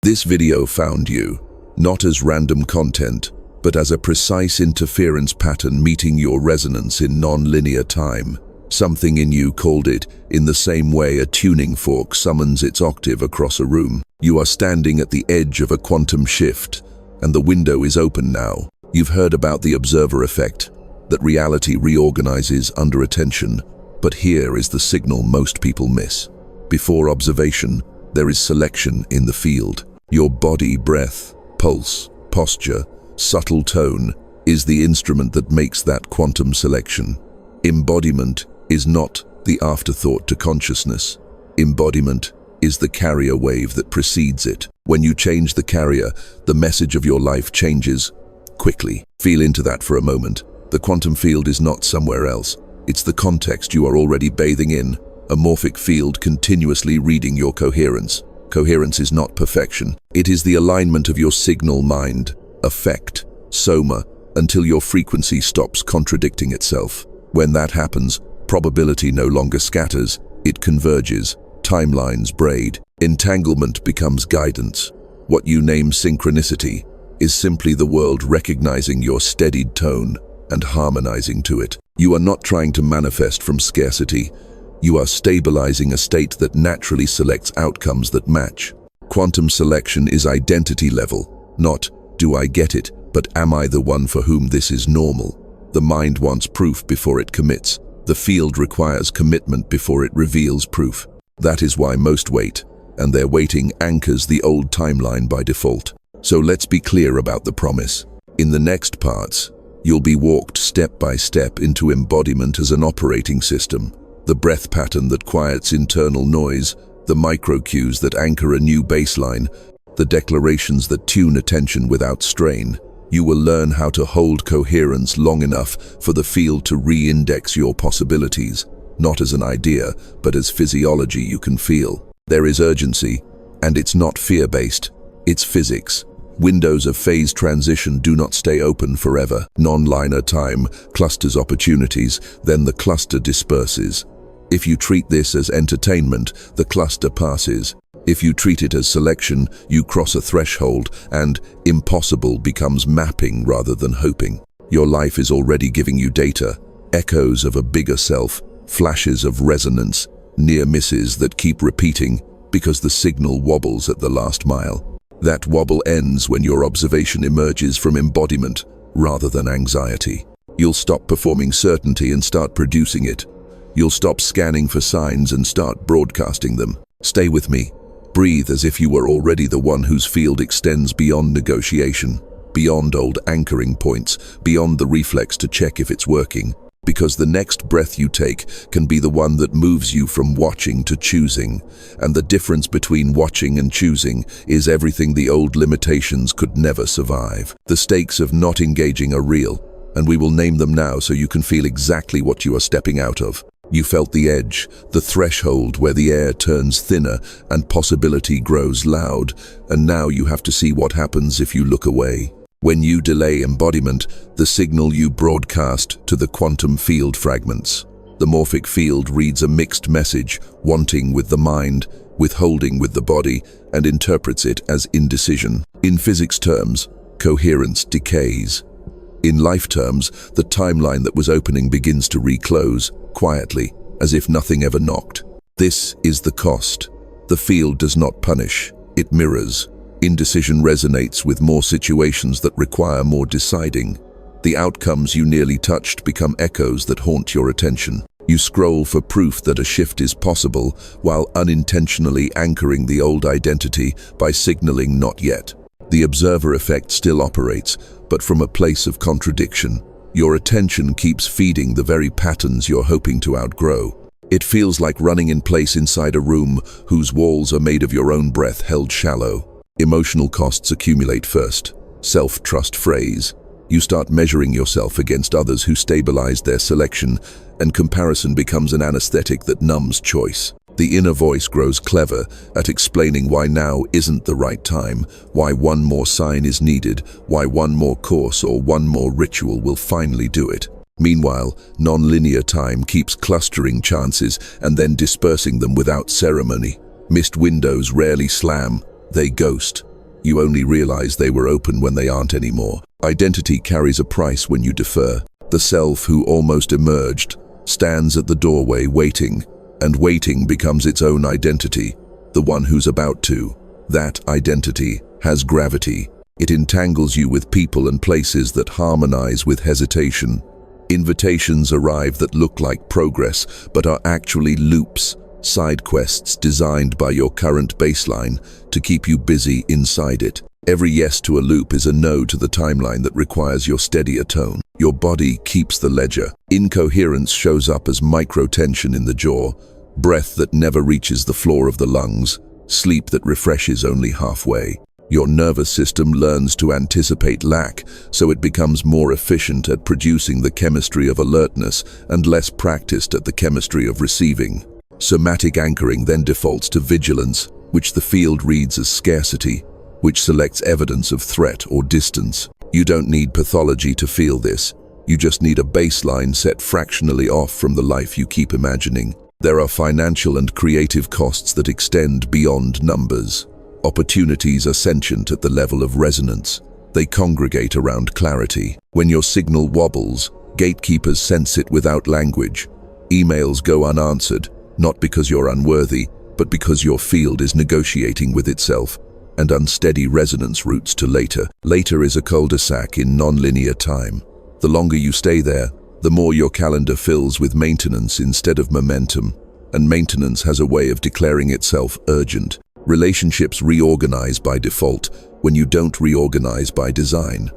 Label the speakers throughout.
Speaker 1: This video found you, not as random content, but as a precise interference pattern meeting your resonance in non-linear time. Something in you called it in the same way a tuning fork summons its octave across a room. You are standing at the edge of a quantum shift, and the window is open now. You've heard about the observer effect, that reality reorganizes under attention, but here is the signal most people miss. Before observation, there is selection in the field. Your body, breath, pulse, posture, subtle tone is the instrument that makes that quantum selection. Embodiment is not the afterthought to consciousness. Embodiment is the carrier wave that precedes it. When you change the carrier, the message of your life changes quickly. Feel into that for a moment. The quantum field is not somewhere else. It's the context you are already bathing in, a morphic field continuously reading your coherence. Coherence is not perfection. It is the alignment of your signal mind, affect, soma, until your frequency stops contradicting itself. When that happens, probability no longer scatters, it converges, timelines braid, entanglement becomes guidance. What you name synchronicity is simply the world recognizing your steadied tone and harmonizing to it. You are not trying to manifest from scarcity. You are stabilizing a state that naturally selects outcomes that match. Quantum selection is identity level, not do I get it, but am I the one for whom this is normal? The mind wants proof before it commits. The field requires commitment before it reveals proof. That is why most wait, and their waiting anchors the old timeline by default. So let's be clear about the promise. In the next parts, you'll be walked step by step into embodiment as an operating system, the breath pattern that quiets internal noise, the micro-cues that anchor a new baseline, the declarations that tune attention without strain. You will learn how to hold coherence long enough for the field to re-index your possibilities, not as an idea, but as physiology you can feel. There is urgency, and it's not fear-based, it's physics. Windows of phase transition do not stay open forever. Non-linear time clusters opportunities, then the cluster disperses. If you treat this as entertainment, the cluster passes. If you treat it as selection, you cross a threshold, and impossible becomes mapping rather than hoping. Your life is already giving you data, echoes of a bigger self, flashes of resonance, near misses that keep repeating because the signal wobbles at the last mile. That wobble ends when your observation emerges from embodiment rather than anxiety. You'll stop performing certainty and start producing it. You'll stop scanning for signs and start broadcasting them. Stay with me. Breathe as if you were already the one whose field extends beyond negotiation, beyond old anchoring points, beyond the reflex to check if it's working. Because the next breath you take can be the one that moves you from watching to choosing. And the difference between watching and choosing is everything the old limitations could never survive. The stakes of not engaging are real, and we will name them now so you can feel exactly what you are stepping out of. You felt the edge, the threshold where the air turns thinner and possibility grows loud, and now you have to see what happens if you look away. When you delay embodiment, the signal you broadcast to the quantum field fragments. The morphic field reads a mixed message, wanting with the mind, withholding with the body, and interprets it as indecision. In physics terms, coherence decays. In life terms, the timeline that was opening begins to reclose, quietly, as if nothing ever knocked. This is the cost. The field does not punish, it mirrors. Indecision resonates with more situations that require more deciding. The outcomes you nearly touched become echoes that haunt your attention. You scroll for proof that a shift is possible, while unintentionally anchoring the old identity by signaling not yet. The observer effect still operates, but from a place of contradiction. Your attention keeps feeding the very patterns you're hoping to outgrow. It feels like running in place inside a room whose walls are made of your own breath held shallow. Emotional costs accumulate first. Self-trust frays. You start measuring yourself against others who stabilized their selection, and comparison becomes an anesthetic that numbs choice. The inner voice grows clever at explaining why now isn't the right time, why one more sign is needed, why one more course or one more ritual will finally do it. Meanwhile, non-linear time keeps clustering chances and then dispersing them without ceremony. Missed windows rarely slam, they ghost. You only realize they were open when they aren't anymore. Identity carries a price when you defer. The self who almost emerged stands at the doorway waiting, and waiting becomes its own identity, the one who's about to. That identity has gravity. It entangles you with people and places that harmonize with hesitation. Invitations arrive that look like progress, but are actually loops, side quests designed by your current baseline to keep you busy inside it. Every yes to a loop is a no to the timeline that requires your steadier tone. Your body keeps the ledger. Incoherence shows up as micro-tension in the jaw, breath that never reaches the floor of the lungs, sleep that refreshes only halfway. Your nervous system learns to anticipate lack, so it becomes more efficient at producing the chemistry of alertness and less practiced at the chemistry of receiving. Somatic anchoring then defaults to vigilance, which the field reads as scarcity, which selects evidence of threat or distance. You don't need pathology to feel this. You just need a baseline set fractionally off from the life you keep imagining. There are financial and creative costs that extend beyond numbers. Opportunities are sentient at the level of resonance. They congregate around clarity. When your signal wobbles, gatekeepers sense it without language. Emails go unanswered, not because you're unworthy, but because your field is negotiating with itself, and unsteady resonance routes to later. Later is a cul-de-sac in non-linear time. The longer you stay there, the more your calendar fills with maintenance instead of momentum, and maintenance has a way of declaring itself urgent. Relationships reorganize by default when you don't reorganize by design.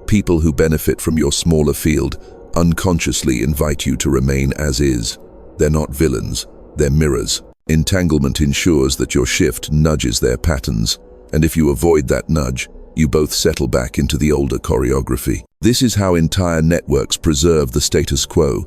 Speaker 1: People who benefit from your smaller field unconsciously invite you to remain as is. They're not villains, they're mirrors. Entanglement ensures that your shift nudges their patterns, and if you avoid that nudge, you both settle back into the older choreography. This is how entire networks preserve the status quo,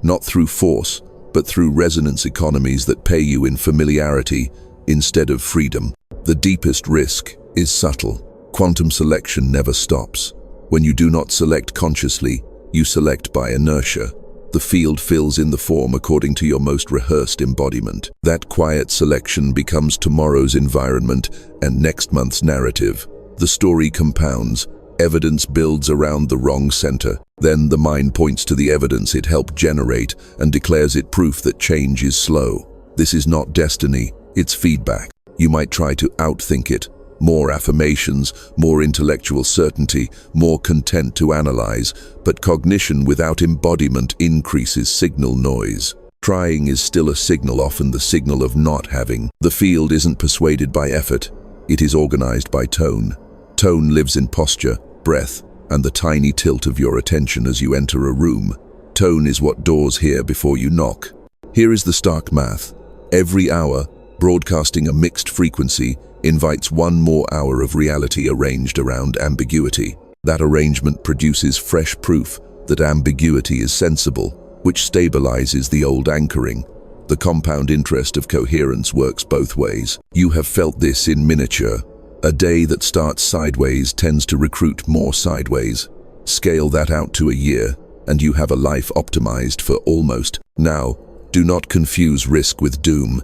Speaker 1: not through force, but through resonance economies that pay you in familiarity instead of freedom. The deepest risk is subtle. Quantum selection never stops. When you do not select consciously, you select by inertia. The field fills in the form according to your most rehearsed embodiment. That quiet selection becomes tomorrow's environment and next month's narrative. The story compounds. Evidence builds around the wrong center. Then the mind points to the evidence it helped generate and declares it proof that change is slow. This is not destiny, it's feedback. You might try to outthink it. More affirmations, more intellectual certainty, more content to analyze, but cognition without embodiment increases signal noise. Trying is still a signal, often the signal of not having. The field isn't persuaded by effort, it is organized by tone. Tone lives in posture, breath, and the tiny tilt of your attention as you enter a room. Tone is what doors hear before you knock. Here is the stark math. Every hour, broadcasting a mixed frequency invites one more hour of reality arranged around ambiguity. That arrangement produces fresh proof that ambiguity is sensible, which stabilizes the old anchoring. The compound interest of coherence works both ways. You have felt this in miniature. A day that starts sideways tends to recruit more sideways. Scale that out to a year, and you have a life optimized for almost. Now, do not confuse risk with doom.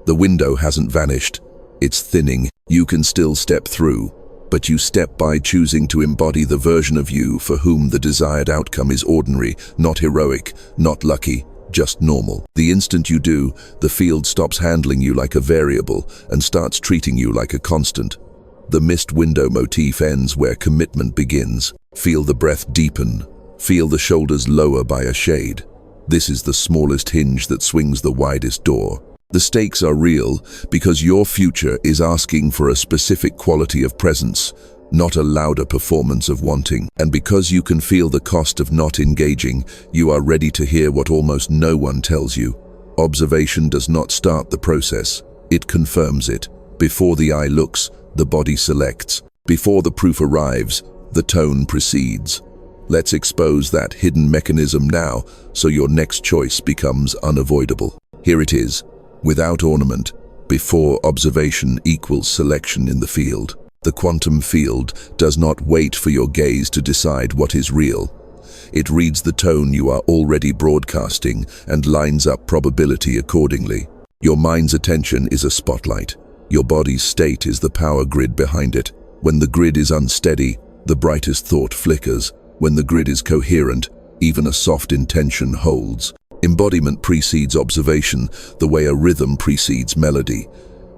Speaker 1: The window hasn't vanished. It's thinning. You can still step through, but you step by choosing to embody the version of you for whom the desired outcome is ordinary, not heroic, not lucky, just normal. The instant you do, the field stops handling you like a variable and starts treating you like a constant. The missed window motif ends where commitment begins. Feel the breath deepen. Feel the shoulders lower by a shade. This is the smallest hinge that swings the widest door. The stakes are real because your future is asking for a specific quality of presence, not a louder performance of wanting. And because you can feel the cost of not engaging, you are ready to hear what almost no one tells you. Observation does not start the process, it confirms it. Before the eye looks, the body selects. Before the proof arrives, the tone precedes. Let's expose that hidden mechanism now, so your next choice becomes unavoidable. Here it is. Without ornament, before observation equals selection in the field. The quantum field does not wait for your gaze to decide what is real. It reads the tone you are already broadcasting and lines up probability accordingly. Your mind's attention is a spotlight. Your body's state is the power grid behind it. When the grid is unsteady, the brightest thought flickers. When the grid is coherent, even a soft intention holds. Embodiment precedes observation, the way a rhythm precedes melody.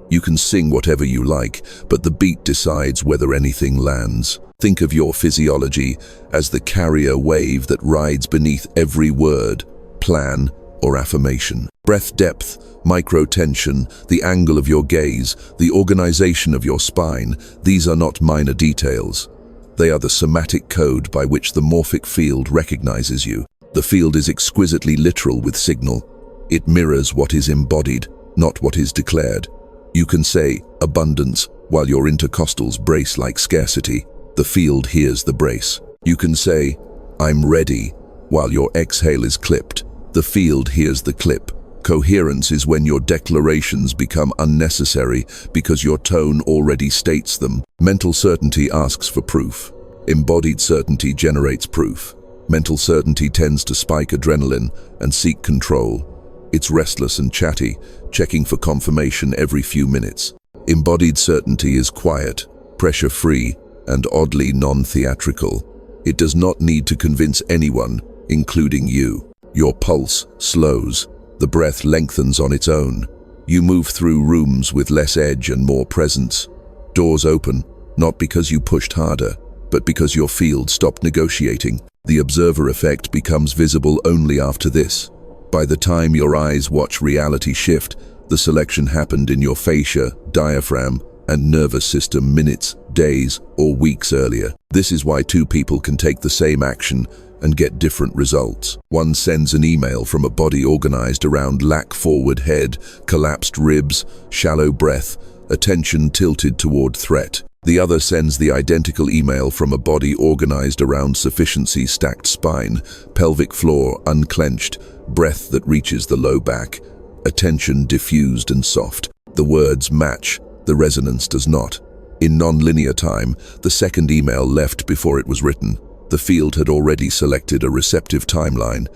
Speaker 1: You can sing whatever you like, but the beat decides whether anything lands. Think of your physiology as the carrier wave that rides beneath every word, plan, or affirmation. Breath depth, micro-tension, the angle of your gaze, the organization of your spine, these are not minor details. They are the somatic code by which the morphic field recognizes you. The field is exquisitely literal with signal. It mirrors what is embodied, not what is declared. You can say abundance while your intercostals brace like scarcity. The field hears the brace. You can say, I'm ready, while your exhale is clipped. The field hears the clip. Coherence is when your declarations become unnecessary because your tone already states them. Mental certainty asks for proof. Embodied certainty generates proof. Mental certainty tends to spike adrenaline and seek control. It's restless and chatty, checking for confirmation every few minutes. Embodied certainty is quiet, pressure-free, and oddly non-theatrical. It does not need to convince anyone, including you. Your pulse slows. The breath lengthens on its own. You move through rooms with less edge and more presence. Doors open, not because you pushed harder, but because your field stopped negotiating. The observer effect becomes visible only after this. By the time your eyes watch reality shift, the selection happened in your fascia, diaphragm, and nervous system minutes, days, or weeks earlier. This is why two people can take the same action and get different results. One sends an email from a body organized around lack forward head, collapsed ribs, shallow breath, attention tilted toward threat. The other sends the identical email from a body organized around sufficiency, stacked spine, pelvic floor unclenched, breath that reaches the low back, attention diffused and soft. The words match, the resonance does not. In non-linear time, the second email left before it was written. The field had already selected a receptive timeline.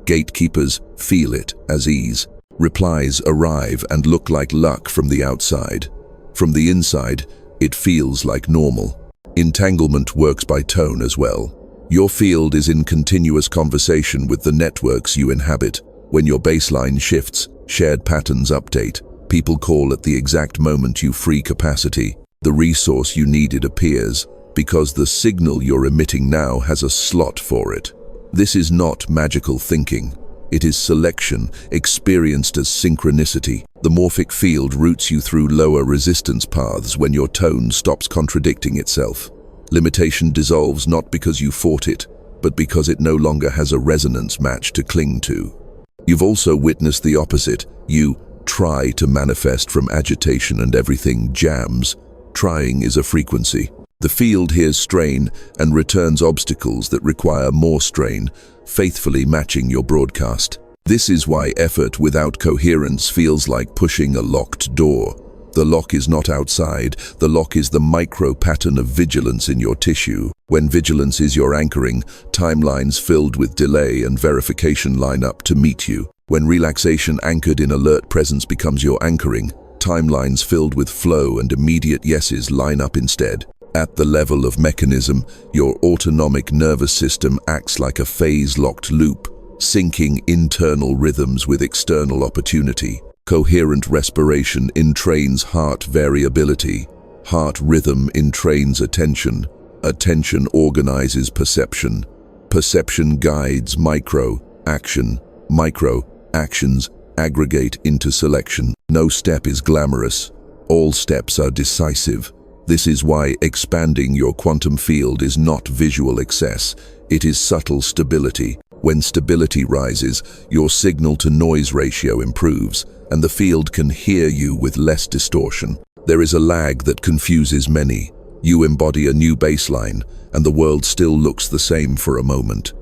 Speaker 1: Gatekeepers feel it as ease. Replies arrive and look like luck from the outside. From the inside, it feels like normal. Entanglement works by tone as well. Your field is in continuous conversation with the networks you inhabit. When your baseline shifts, shared patterns update. People call at the exact moment you free capacity. The resource you needed appears, because the signal you're emitting now has a slot for it. This is not magical thinking. It is selection, experienced as synchronicity. The morphic field routes you through lower resistance paths when your tone stops contradicting itself. Limitation dissolves not because you fought it, but because it no longer has a resonance match to cling to. You've also witnessed the opposite. You try to manifest from agitation and everything jams. Trying is a frequency. The field hears strain and returns obstacles that require more strain, faithfully matching your broadcast. This is why effort without coherence feels like pushing a locked door. The lock is not outside, the lock is the micro-pattern of vigilance in your tissue. When vigilance is your anchoring, timelines filled with delay and verification line up to meet you. When relaxation anchored in alert presence becomes your anchoring, timelines filled with flow and immediate yeses line up instead. At the level of mechanism, your autonomic nervous system acts like a phase-locked loop, syncing internal rhythms with external opportunity. Coherent respiration entrains heart variability. Heart rhythm entrains attention. Attention organizes perception. Perception guides micro-action. Micro-actions aggregate into selection. No step is glamorous. All steps are decisive. This is why expanding your quantum field is not visual excess. It is subtle stability. When stability rises, your signal-to-noise ratio improves, and the field can hear you with less distortion. There is a lag that confuses many. You embody a new baseline, and the world still looks the same for a moment.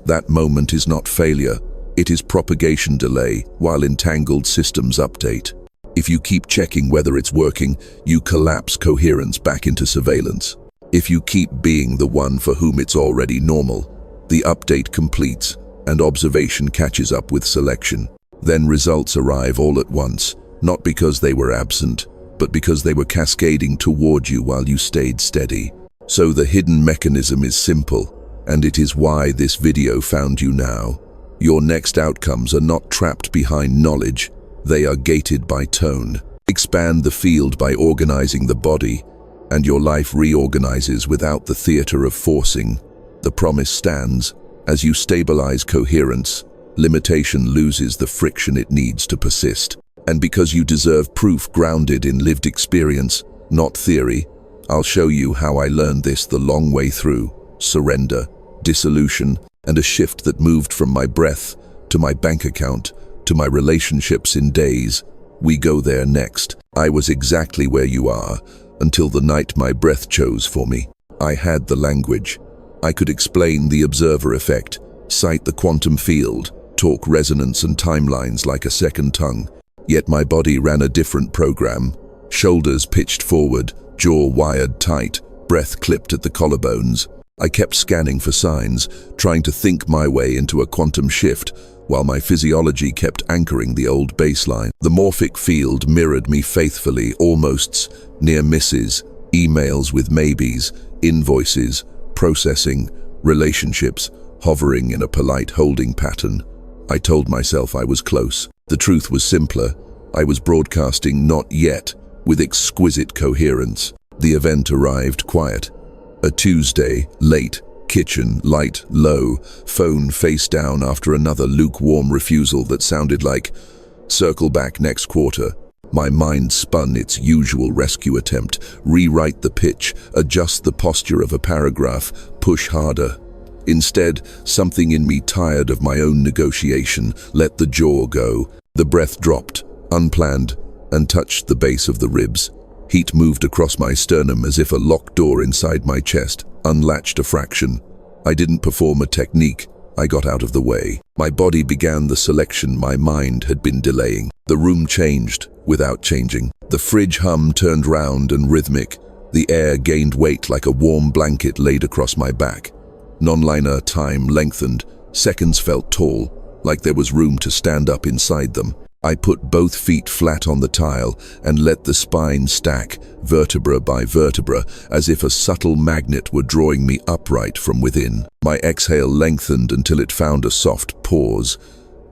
Speaker 1: That moment is not failure. It is propagation delay while entangled systems update. If you keep checking whether it's working, you collapse coherence back into surveillance. If you keep being the one for whom it's already normal, the update completes and observation catches up with selection. Then results arrive all at once, not because they were absent, but because they were cascading toward you while you stayed steady. So the hidden mechanism is simple, and it is why this video found you now. Your next outcomes are not trapped behind knowledge, they are gated by tone. Expand the field by organizing the body, and your life reorganizes without the theater of forcing. The promise stands. As you stabilize coherence, limitation loses the friction it needs to persist. And because you deserve proof grounded in lived experience, not theory, I'll show you how I learned this the long way through: surrender, dissolution, and a shift that moved from my breath to my bank account to my relationships in days. We go there next. I was exactly where you are until the night my breath chose for me. I had the language. I could explain the observer effect, cite the quantum field, talk resonance and timelines like a second tongue. Yet my body ran a different program. Shoulders pitched forward, jaw wired tight, breath clipped at the collarbones. I kept scanning for signs, trying to think my way into a quantum shift, while my physiology kept anchoring the old baseline. The morphic field mirrored me faithfully, almosts, near misses, emails with maybes, invoices, processing, relationships, hovering in a polite holding pattern. I told myself I was close. The truth was simpler. I was broadcasting not yet, with exquisite coherence. The event arrived quiet. A Tuesday, late, kitchen, light, low, phone face down after another lukewarm refusal that sounded like, "Circle back next quarter." My mind spun its usual rescue attempt: rewrite the pitch, adjust the posture of a paragraph, push harder. Instead, something in me tired of my own negotiation, let the jaw go. The breath dropped, unplanned, and touched the base of the ribs. Heat moved across my sternum as if a locked door inside my chest unlatched a fraction. I didn't perform a technique, I got out of the way. My body began the selection my mind had been delaying. The room changed, without changing. The fridge hum turned round and rhythmic. The air gained weight like a warm blanket laid across my back. Non-linear time lengthened, seconds felt tall, like there was room to stand up inside them. I put both feet flat on the tile and let the spine stack, vertebra by vertebra, as if a subtle magnet were drawing me upright from within. My exhale lengthened until it found a soft pause,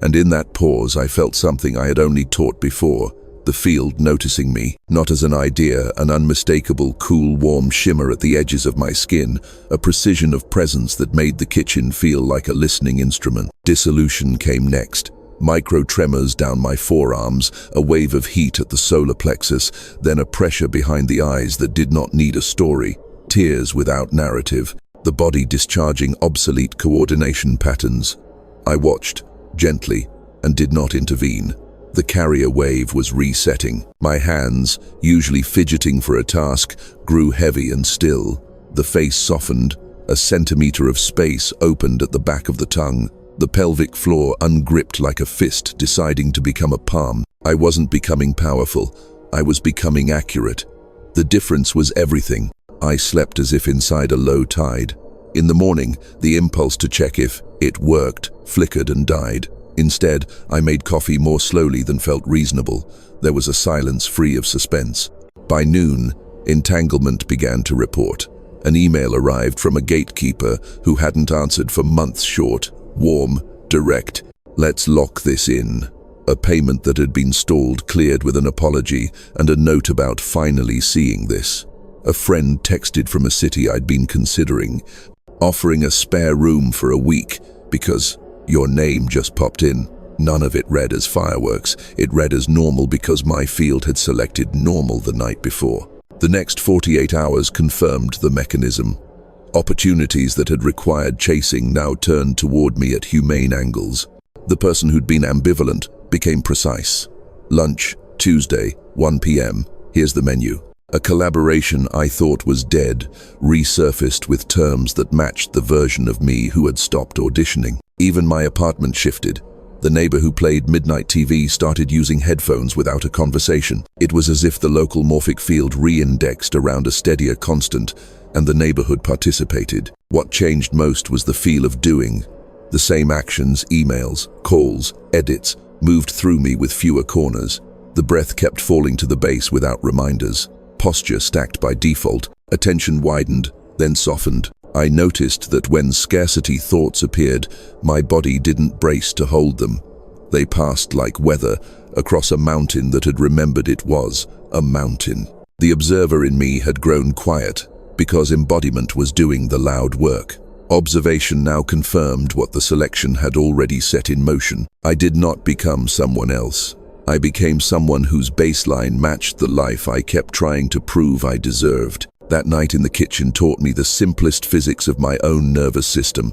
Speaker 1: and in that pause I felt something I had only taught before: the field noticing me, not as an idea, an unmistakable cool, warm shimmer at the edges of my skin, a precision of presence that made the kitchen feel like a listening instrument. Dissolution came next. Micro-tremors down my forearms, a wave of heat at the solar plexus, then a pressure behind the eyes that did not need a story, tears without narrative, the body discharging obsolete coordination patterns. I watched, gently, and did not intervene. The carrier wave was resetting. My hands, usually fidgeting for a task, grew heavy and still. The face softened. A centimeter of space opened at the back of the tongue. The pelvic floor ungripped like a fist deciding to become a palm. I wasn't becoming powerful. I was becoming accurate. The difference was everything. I slept as if inside a low tide. In the morning, the impulse to check if it worked flickered and died. Instead, I made coffee more slowly than felt reasonable. There was a silence free of suspense. By noon, entanglement began to report. An email arrived from a gatekeeper who hadn't answered for months short. Warm, direct, "Let's lock this in." A payment that had been stalled cleared with an apology and a note about finally seeing this. A friend texted from a city I'd been considering, offering a spare room for a week because your name just popped in. None of it read as fireworks. It read as normal because my field had selected normal the night before. The next 48 hours confirmed the mechanism. Opportunities that had required chasing now turned toward me at humane angles. The person who'd been ambivalent became precise. Lunch, Tuesday, 1 p.m. Here's the menu. A collaboration I thought was dead resurfaced with terms that matched the version of me who had stopped auditioning. Even my apartment shifted. The neighbor who played midnight TV started using headphones without a conversation. It was as if the local morphic field re-indexed around a steadier constant, and the neighborhood participated. What changed most was the feel of doing. The same actions, emails, calls, edits, moved through me with fewer corners. The breath kept falling to the base without reminders. Posture stacked by default. Attention widened, then softened. I noticed that when scarcity thoughts appeared, my body didn't brace to hold them. They passed like weather across a mountain that had remembered it was a mountain. The observer in me had grown quiet because embodiment was doing the loud work. Observation now confirmed what the selection had already set in motion. I did not become someone else. I became someone whose baseline matched the life I kept trying to prove I deserved. That night in the kitchen taught me the simplest physics of my own nervous system.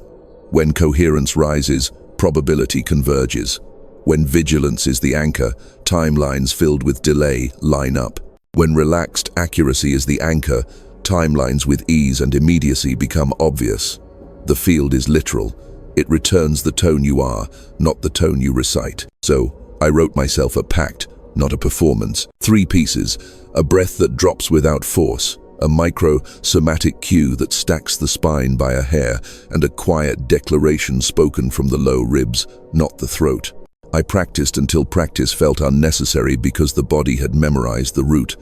Speaker 1: When coherence rises, probability converges. When vigilance is the anchor, timelines filled with delay line up. When relaxed accuracy is the anchor, timelines with ease and immediacy become obvious. The field is literal. It returns the tone you are, not the tone you recite. So, I wrote myself a pact, not a performance. 3 pieces: a breath that drops without force, a micro-somatic cue that stacks the spine by a hair, and a quiet declaration spoken from the low ribs, not the throat. I practiced until practice felt unnecessary because the body had memorized the route.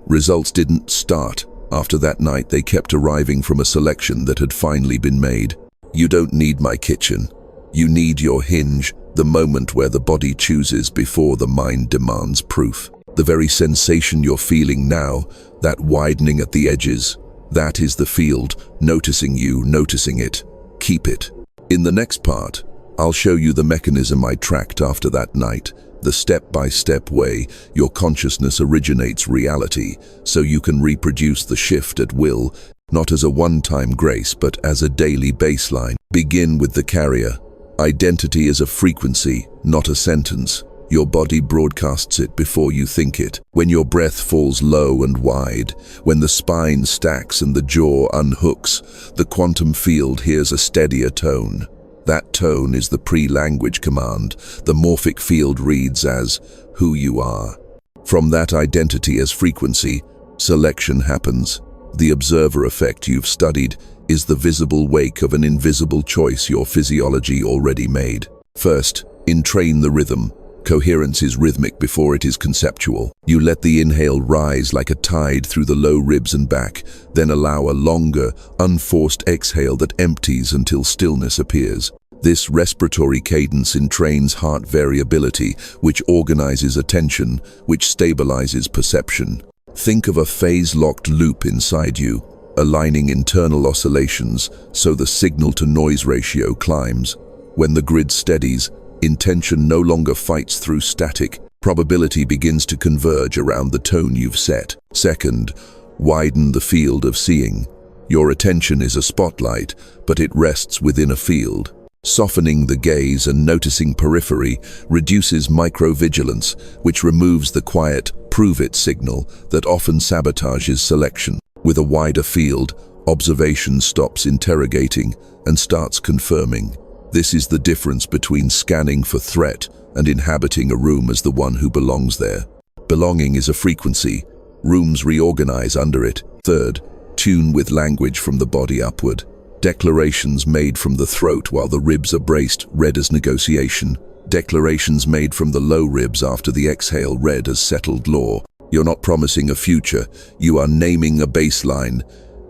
Speaker 1: Results didn't start. After that night, they kept arriving from a selection that had finally been made. You don't need my kitchen. You need your hinge, the moment where the body chooses before the mind demands proof. The very sensation you're feeling now, that widening at the edges, that is the field, noticing you, noticing it. Keep it. In the next part, I'll show you the mechanism I tracked after that night, the step-by-step way your consciousness originates reality, so you can reproduce the shift at will, not as a one-time grace, but as a daily baseline. Begin with the carrier. Identity is a frequency, not a sentence. Your body broadcasts it before you think it. When your breath falls low and wide, when the spine stacks and the jaw unhooks, the quantum field hears a steadier tone. That tone is the pre-language command. The morphic field reads as who you are. From that identity as frequency, selection happens. The observer effect you've studied is the visible wake of an invisible choice your physiology already made. First, entrain the rhythm. Coherence is rhythmic before it is conceptual. You let the inhale rise like a tide through the low ribs and back, then allow a longer, unforced exhale that empties until stillness appears. This respiratory cadence entrains heart variability, which organizes attention, which stabilizes perception. Think of a phase-locked loop inside you, aligning internal oscillations so the signal-to-noise ratio climbs. When the grid steadies, intention no longer fights through static. Probability begins to converge around the tone you've set. Second, widen the field of seeing. Your attention is a spotlight, but it rests within a field. Softening the gaze and noticing periphery reduces micro-vigilance, which removes the quiet, prove-it signal that often sabotages selection. With a wider field, observation stops interrogating and starts confirming. This is the difference between scanning for threat and inhabiting a room as the one who belongs there. Belonging is a frequency. Rooms reorganize under it. Third, tune with language from the body upward. Declarations made from the throat while the ribs are braced, read as negotiation. Declarations made from the low ribs after the exhale, read as settled law. You're not promising a future. You are naming a baseline.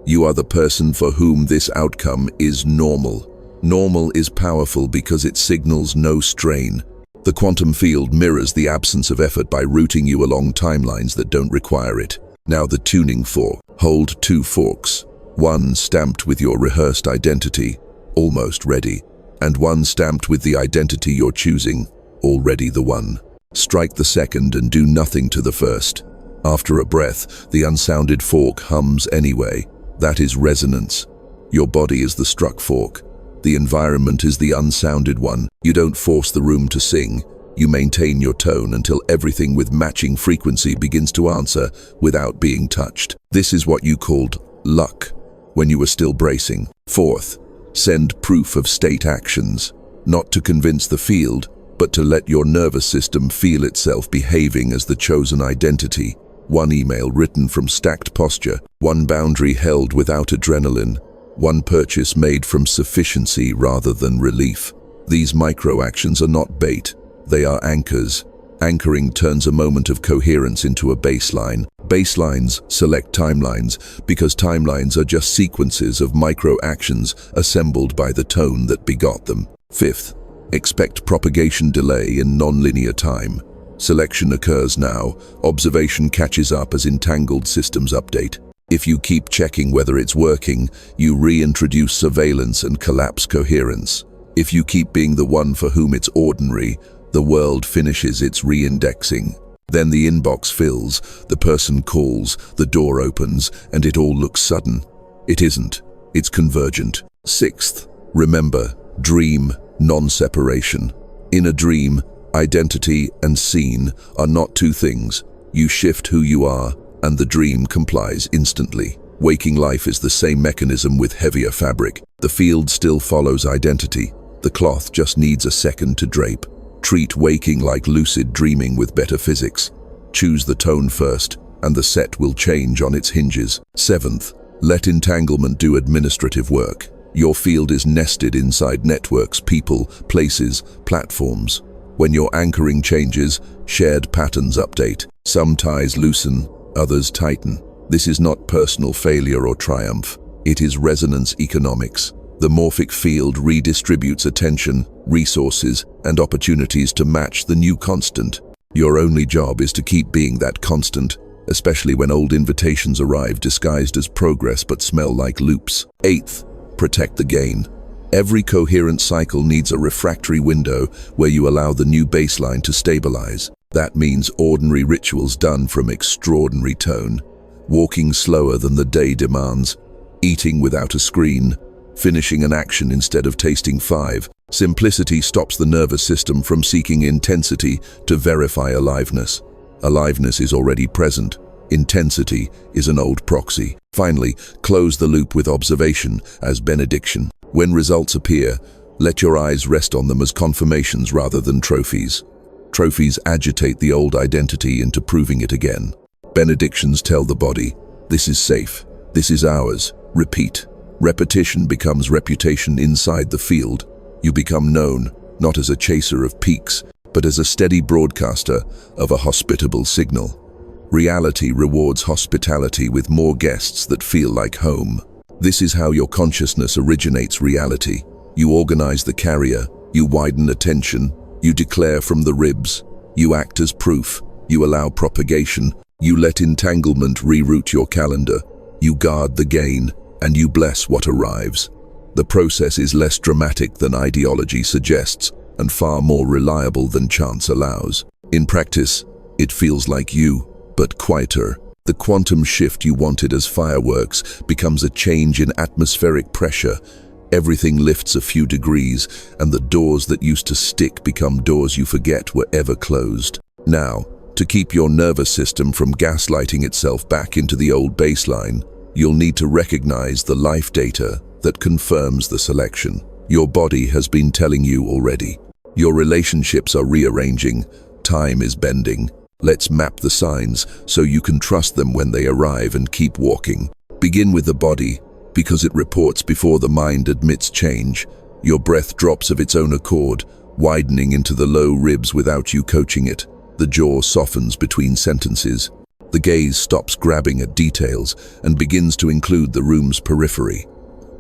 Speaker 1: You are the person for whom this outcome is normal. Normal is powerful because it signals no strain. The quantum field mirrors the absence of effort by routing you along timelines that don't require it. Now the tuning fork. Hold 2 forks. One stamped with your rehearsed identity, almost ready, and one stamped with the identity you're choosing, already the one. Strike the second and do nothing to the first. After a breath, the unsounded fork hums anyway. That is resonance. Your body is the struck fork. The environment is the unsounded one. You don't force the room to sing. You maintain your tone until everything with matching frequency begins to answer without being touched. This is what you called luck when you were still bracing. Fourth, send proof of state actions, not to convince the field, but to let your nervous system feel itself behaving as the chosen identity. One email written from stacked posture, one boundary held without adrenaline, one purchase made from sufficiency rather than relief. These micro-actions are not bait, they are anchors. Anchoring turns a moment of coherence into a baseline. Baselines select timelines because timelines are just sequences of micro-actions assembled by the tone that begot them. Fifth, expect propagation delay in non-linear time. Selection occurs now, observation catches up as entangled systems update. If you keep checking whether it's working, you reintroduce surveillance and collapse coherence. If you keep being the one for whom it's ordinary, the world finishes its re-indexing. Then the inbox fills, the person calls, the door opens, and it all looks sudden. It isn't. It's convergent. Sixth, remember, dream, non-separation. In a dream, identity and scene are not two things. You shift who you are, and the dream complies instantly. Waking life is the same mechanism with heavier fabric. The field still follows identity. The cloth just needs a second to drape. Treat waking like lucid dreaming with better physics. Choose the tone first, and the set will change on its hinges. Seventh, let entanglement do administrative work. Your field is nested inside networks, people, places, platforms. When your anchoring changes, shared patterns update. Some ties loosen, others tighten. This is not personal failure or triumph. It is resonance economics. The morphic field redistributes attention, resources, and opportunities to match the new constant. Your only job is to keep being that constant, especially when old invitations arrive disguised as progress but smell like loops. Eighth, protect the gain. Every coherent cycle needs a refractory window where you allow the new baseline to stabilize. That means ordinary rituals done from extraordinary tone. Walking slower than the day demands, eating without a screen, finishing an action instead of tasting five. Simplicity stops the nervous system from seeking intensity to verify aliveness. Aliveness is already present. Intensity is an old proxy. Finally, close the loop with observation as benediction. When results appear, let your eyes rest on them as confirmations rather than trophies. Trophies agitate the old identity into proving it again. Benedictions tell the body, this is safe, this is ours. Repeat. Repetition becomes reputation inside the field. You become known, not as a chaser of peaks, but as a steady broadcaster of a hospitable signal. Reality rewards hospitality with more guests that feel like home. This is how your consciousness originates reality. You organize the carrier, you widen attention, you declare from the ribs, you act as proof, you allow propagation, you let entanglement reroute your calendar, you guard the gain, and you bless what arrives. The process is less dramatic than ideology suggests, and far more reliable than chance allows. In practice, it feels like you, but quieter. The quantum shift you wanted as fireworks becomes a change in atmospheric pressure. Everything lifts a few degrees, and the doors that used to stick become doors you forget were ever closed. Now, to keep your nervous system from gaslighting itself back into the old baseline, you'll need to recognize the life data that confirms the selection. Your body has been telling you already. Your relationships are rearranging. Time is bending. Let's map the signs so you can trust them when they arrive and keep walking. Begin with the body, because it reports before the mind admits change. Your breath drops of its own accord, widening into the low ribs without you coaching it. The jaw softens between sentences. The gaze stops grabbing at details and begins to include the room's periphery.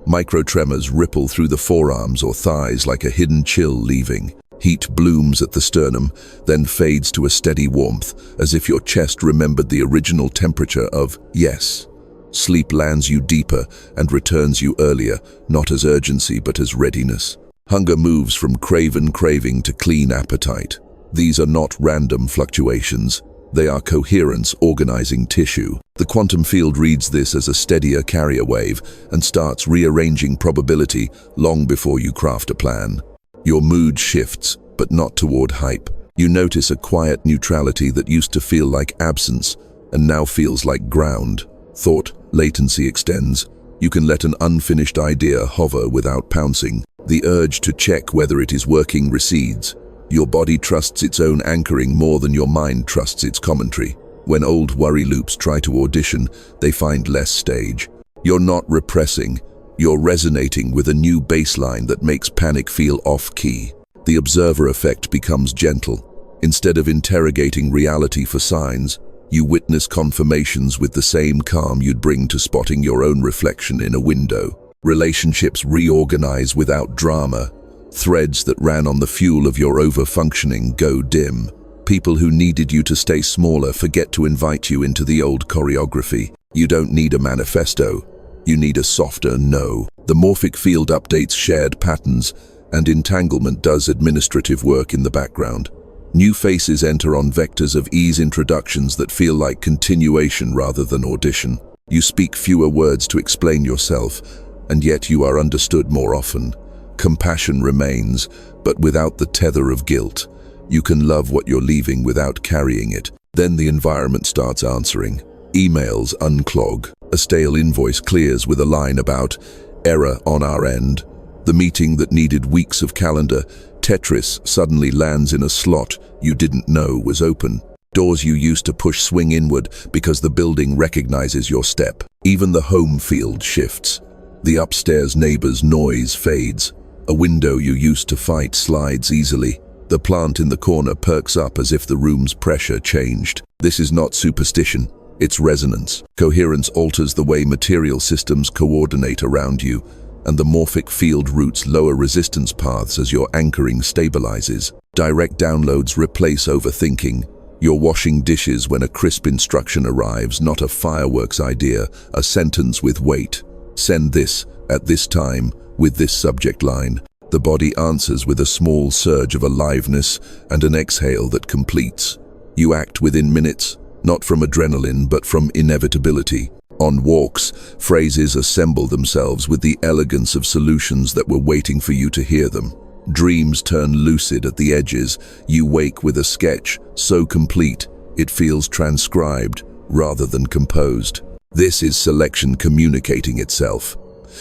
Speaker 1: Micro-tremors ripple through the forearms or thighs like a hidden chill leaving. Heat blooms at the sternum, then fades to a steady warmth, as if your chest remembered the original temperature of yes. Sleep lands you deeper and returns you earlier, not as urgency but as readiness. Hunger moves from craven craving to clean appetite. These are not random fluctuations. They are coherence organizing tissue. The quantum field reads this as a steadier carrier wave and starts rearranging probability long before you craft a plan. Your mood shifts, but not toward hype. You notice a quiet neutrality that used to feel like absence and now feels like ground. Thought latency extends. You can let an unfinished idea hover without pouncing. The urge to check whether it is working recedes. Your body trusts its own anchoring more than your mind trusts its commentary. When old worry loops try to audition, they find less stage. You're not repressing. You're resonating with a new baseline that makes panic feel off-key. The observer effect becomes gentle. Instead of interrogating reality for signs, you witness confirmations with the same calm you'd bring to spotting your own reflection in a window. Relationships reorganize without drama. Threads that ran on the fuel of your over-functioning go dim. People who needed you to stay smaller forget to invite you into the old choreography. You don't need a manifesto. You need a softer no. The morphic field updates shared patterns, and entanglement does administrative work in the background. New faces enter on vectors of ease, introductions that feel like continuation rather than audition. You speak fewer words to explain yourself, and yet you are understood more often. Compassion remains, but without the tether of guilt. You can love what you're leaving without carrying it. Then the environment starts answering. Emails unclog. A stale invoice clears with a line about error on our end. The meeting that needed weeks of calendar Tetris suddenly lands in a slot you didn't know was open. Doors you used to push swing inward because the building recognizes your step. Even the home field shifts. The upstairs neighbor's noise fades. A window you used to fight slides easily. The plant in the corner perks up as if the room's pressure changed. This is not superstition, it's resonance. Coherence alters the way material systems coordinate around you, and the morphic field routes lower resistance paths as your anchoring stabilizes. Direct downloads replace overthinking. You're washing dishes when a crisp instruction arrives, not a fireworks idea, a sentence with weight. Send this, at this time, with this subject line. The body answers with a small surge of aliveness and an exhale that completes. You act within minutes, not from adrenaline but from inevitability. On walks, phrases assemble themselves with the elegance of solutions that were waiting for you to hear them. Dreams turn lucid at the edges. You wake with a sketch so complete it feels transcribed rather than composed. This is selection communicating itself.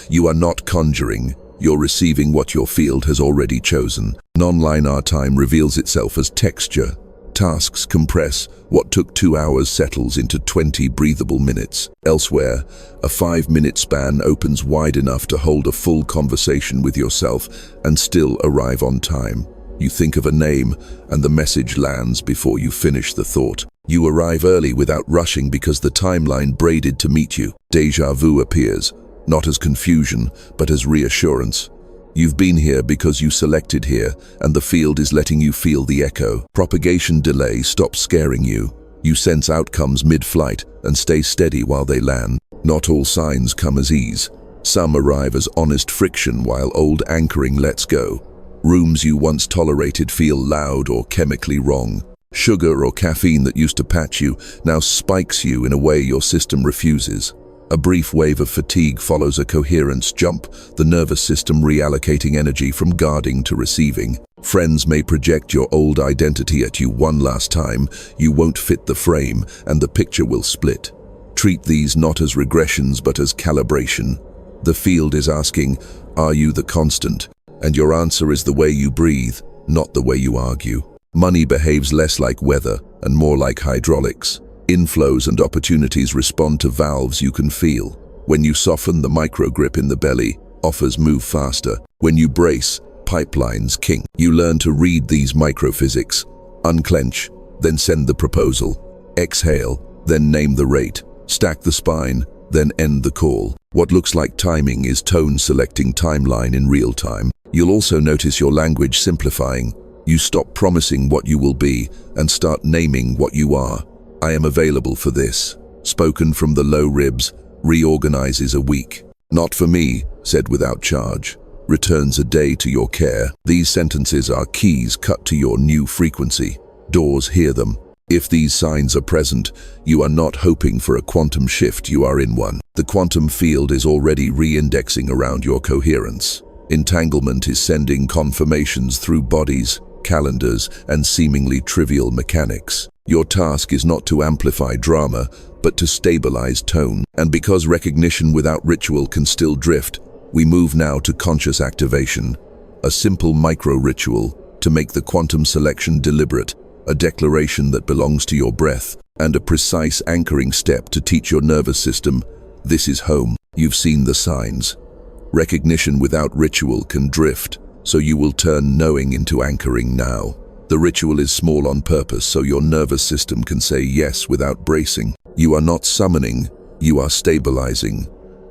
Speaker 1: You are not conjuring, you're receiving what your field has already chosen. Non-linear time reveals itself as texture. Tasks compress. What took 2 hours settles into 20 breathable minutes. Elsewhere, a 5-minute span opens wide enough to hold a full conversation with yourself and still arrive on time. You think of a name, and the message lands before you finish the thought. You arrive early without rushing because the timeline braided to meet you. Déjà vu appears, not as confusion, but as reassurance. You've been here because you selected here, and the field is letting you feel the echo. Propagation delay stops scaring you. You sense outcomes mid-flight and stay steady while they land. Not all signs come as ease. Some arrive as honest friction while old anchoring lets go. Rooms you once tolerated feel loud or chemically wrong. Sugar or caffeine that used to patch you now spikes you in a way your system refuses. A brief wave of fatigue follows a coherence jump, the nervous system reallocating energy from guarding to receiving. Friends may project your old identity at you one last time. You won't fit the frame, and the picture will split. Treat these not as regressions but as calibration. The field is asking, are you the constant? And your answer is the way you breathe, not the way you argue. Money behaves less like weather and more like hydraulics. Inflows and opportunities respond to valves you can feel. When you soften, the micro-grip in the belly, offers move faster. When you brace, pipelines kink. You learn to read these microphysics. Unclench, then send the proposal. Exhale, then name the rate. Stack the spine, then end the call. What looks like timing is tone selecting timeline in real time. You'll also notice your language simplifying. You stop promising what you will be and start naming what you are. I am available for this. Spoken from the low ribs, reorganizes a week. Not for me, said without charge. Returns a day to your care. These sentences are keys cut to your new frequency. Doors hear them. If these signs are present, you are not hoping for a quantum shift, you are in one. The quantum field is already re-indexing around your coherence. Entanglement is sending confirmations through bodies, calendars, and seemingly trivial mechanics. Your task is not to amplify drama, but to stabilize tone. And because recognition without ritual can still drift, we move now to conscious activation. A simple micro-ritual to make the quantum selection deliberate, a declaration that belongs to your breath, and a precise anchoring step to teach your nervous system, this is home. You've seen the signs. Recognition without ritual can drift, so you will turn knowing into anchoring now. The ritual is small on purpose so your nervous system can say yes without bracing. You are not summoning, you are stabilizing.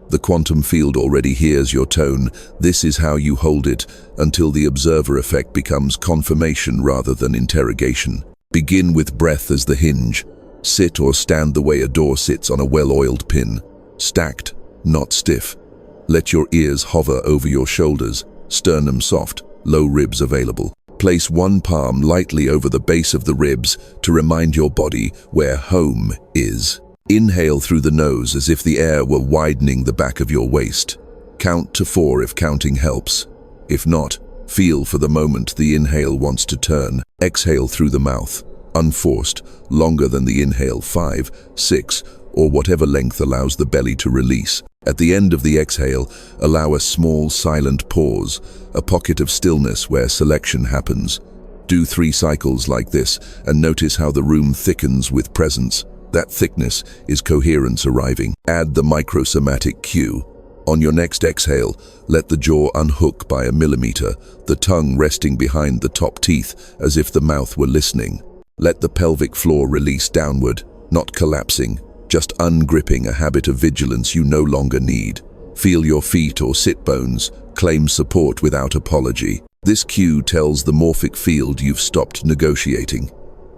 Speaker 1: The quantum field already hears your tone. This is how you hold it until the observer effect becomes confirmation rather than interrogation. Begin with breath as the hinge. Sit or stand the way a door sits on a well-oiled pin. Stacked, not stiff. Let your ears hover over your shoulders, sternum soft, low ribs available. Place one palm lightly over the base of the ribs to remind your body where home is. Inhale through the nose as if the air were widening the back of your waist. Count to 4 if counting helps. If not, feel for the moment the inhale wants to turn. Exhale through the mouth, unforced, longer than the inhale, 5, 6, or whatever length allows the belly to release. At the end of the exhale, allow a small silent pause, a pocket of stillness where selection happens. Do 3 cycles like this and notice how the room thickens with presence. That thickness is coherence arriving. Add the micro-somatic cue. On your next exhale, let the jaw unhook by a millimeter, the tongue resting behind the top teeth as if the mouth were listening. Let the pelvic floor release downward, not collapsing, just ungripping a habit of vigilance you no longer need. Feel your feet or sit bones, claim support without apology. This cue tells the morphic field you've stopped negotiating.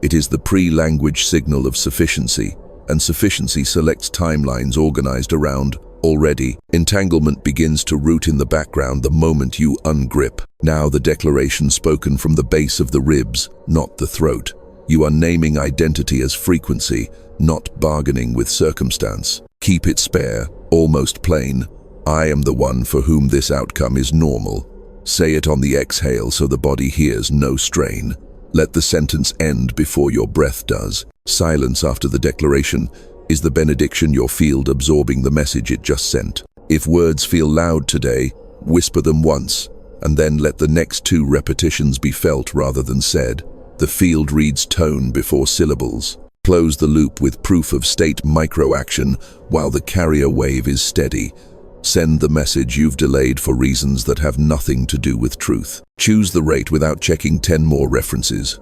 Speaker 1: It is the pre-language signal of sufficiency, and sufficiency selects timelines organized around already. Entanglement begins to root in the background the moment you ungrip. Now the declaration spoken from the base of the ribs, not the throat. You are naming identity as frequency, not bargaining with circumstance. Keep it spare, almost plain. I am the one for whom this outcome is normal. Say it on the exhale so the body hears no strain. Let the sentence end before your breath does. Silence after the declaration is the benediction, your field absorbing the message it just sent. If words feel loud today, whisper them once, and then let the next 2 repetitions be felt rather than said. The field reads tone before syllables. Close the loop with proof of state micro-action while the carrier wave is steady. Send the message you've delayed for reasons that have nothing to do with truth. Choose the rate without checking 10 more references.